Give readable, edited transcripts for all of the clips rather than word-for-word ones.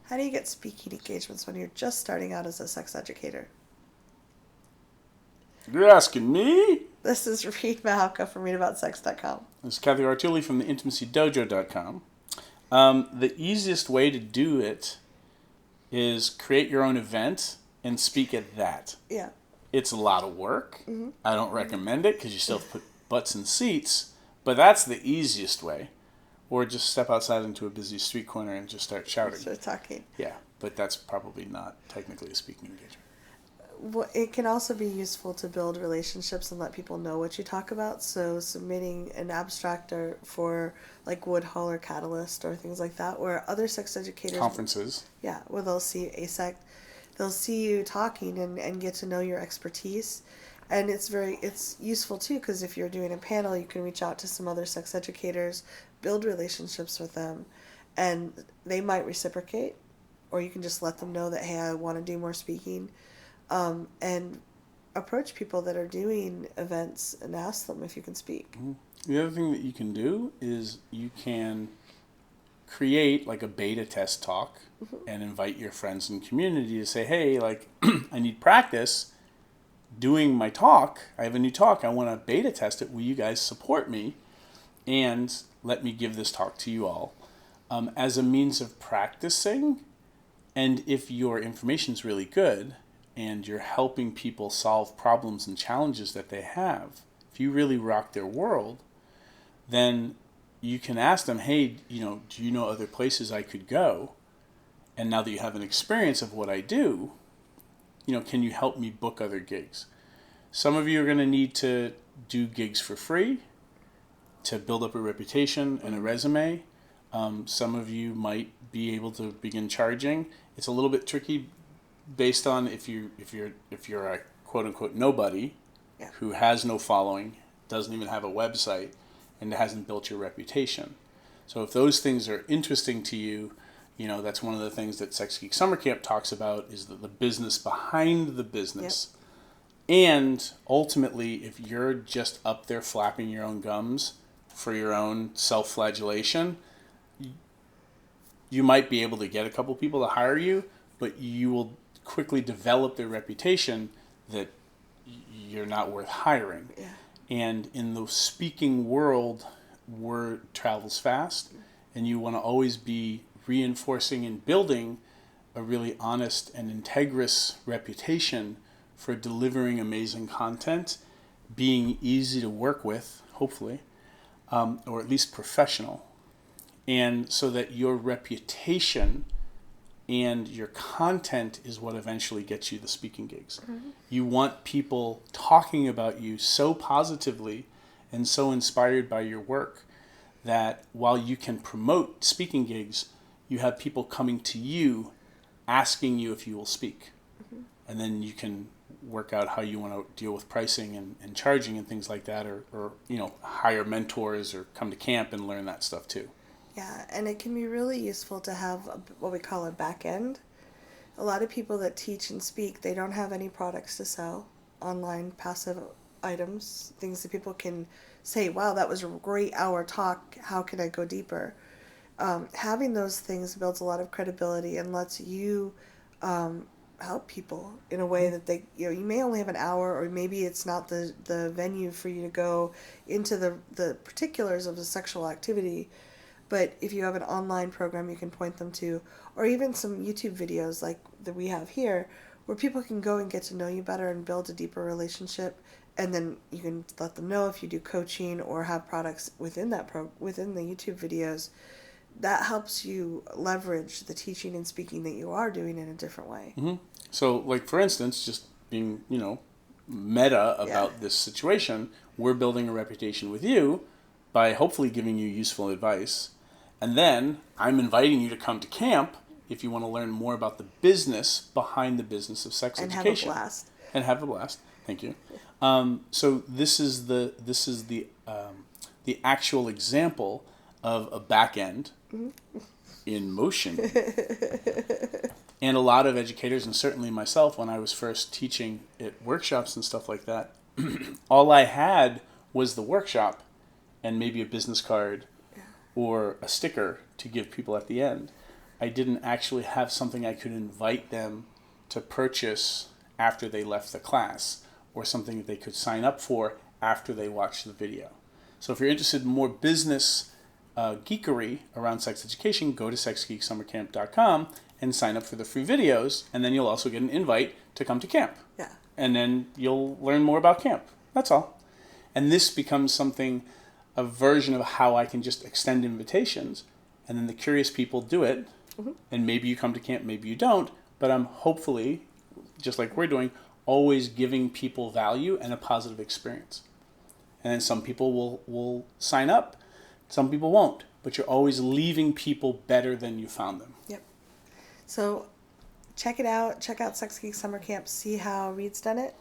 How do you get speaking engagements when you're just starting out as a sex educator? You're asking me? This is Reid from readaboutsex.com. This is Cathy from the intimacydojo.com. The easiest way to do it is create your own event and speak at that. Yeah. It's a lot of work. Mm-hmm. I don't recommend it because you still have to put butts in seats, but that's the easiest way. Or just step outside into a busy street corner and just start shouting. Start talking. Yeah, but that's probably not technically a speaking engagement. Well, it can also be useful to build relationships and let people know what you talk about. So submitting an abstractor for like Woodhull or Catalyst or things like that, where other sex educators Conferences. Yeah, where they'll see you talking and get to know your expertise, and it's useful too because if you're doing a panel, you can reach out to some other sex educators, build relationships with them, and they might reciprocate, or you can just let them know that, hey, I want to do more speaking. And approach people that are doing events and ask them if you can speak. Mm-hmm. The other thing that you can do is you can create like a beta test talk and invite your friends and community to say, hey, like, I need practice doing my talk. I have a new talk. I want to beta test it. Will you guys support me and let me give this talk to you all as a means of practicing? And if your information is really good, and you're helping people solve problems and challenges that they have, if you really rock their world, then you can ask them, hey, do you know other places I could go? And now that you have an experience of what I do, can you help me book other gigs? Some of you are going to need to do gigs for free to build up a reputation and a resume. Some of you might be able to begin charging. It's a little bit tricky based on if you're a quote unquote nobody who has no following, doesn't even have a website, and hasn't built your reputation. So if those things are interesting to you, that's one of the things that Sex Geek Summer Camp talks about is the business behind the business. Yep. And ultimately, if you're just up there flapping your own gums for your own self-flagellation, you might be able to get a couple people to hire you, but you will quickly develop their reputation that you're not worth hiring. Yeah. And in the speaking world, word travels fast, and you want to always be reinforcing and building a really honest and integrous reputation for delivering amazing content, being easy to work with, hopefully, or at least professional. And so that your reputation and your content is what eventually gets you the speaking gigs. Mm-hmm. You want people talking about you so positively and so inspired by your work that while you can promote speaking gigs, you have people coming to you asking you if you will speak. Mm-hmm. And then you can work out how you want to deal with pricing and charging and things like that, or hire mentors or come to camp and learn that stuff too. Yeah, and it can be really useful to have what we call a back end. A lot of people that teach and speak, they don't have any products to sell, online passive items, things that people can say, wow, that was a great hour talk, how can I go deeper? Having those things builds a lot of credibility and lets you help people in a way that you may only have an hour, or maybe it's not the venue for you to go into the particulars of the sexual activity. But if you have an online program you can point them to, or even some YouTube videos like that we have here, where people can go and get to know you better and build a deeper relationship, and then you can let them know if you do coaching or have products within within the YouTube videos. That helps you leverage the teaching and speaking that you are doing in a different way. Mm-hmm. So, like for instance, just being meta about this situation, we're building a reputation with you by hopefully giving you useful advice. And then I'm inviting you to come to camp if you want to learn more about the business behind the business of sex education. And have a blast. Thank you. So this is the actual example of a back end in motion. And a lot of educators, and certainly myself, when I was first teaching at workshops and stuff like that, all I had was the workshop and maybe a business card or a sticker to give people at the end. I didn't actually have something I could invite them to purchase after they left the class, or something that they could sign up for after they watched the video. So if you're interested in more business geekery around sex education, go to sexgeeksummercamp.com and sign up for the free videos, and then you'll also get an invite to come to camp. Yeah. And then you'll learn more about camp. That's all. And this becomes something, a version of how I can just extend invitations, and then the curious people do it, and maybe you come to camp, maybe you don't, but I'm hopefully, just like we're doing, always giving people value and a positive experience. And then some people will sign up, some people won't, but you're always leaving people better than you found them. Yep. So check it out. Check out Sex Geek Summer Camp. See how Reid's done it.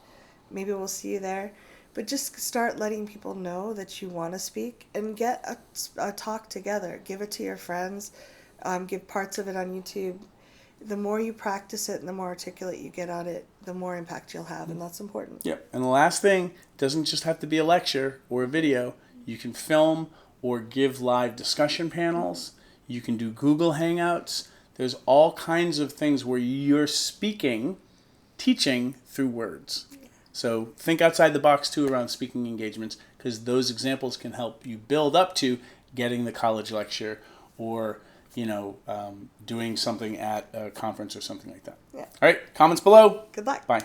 Maybe we'll see you there. But just start letting people know that you want to speak, and get a talk together. Give it to your friends. Give parts of it on YouTube. The more you practice it and the more articulate you get on it, the more impact you'll have, and that's important. Yep. And the last thing, doesn't just have to be a lecture or a video. You can film or give live discussion panels. You can do Google Hangouts. There's all kinds of things where you're speaking, teaching through words. So think outside the box too around speaking engagements, because those examples can help you build up to getting the college lecture, or doing something at a conference or something like that. Yeah. All right, comments below. Good luck. Bye.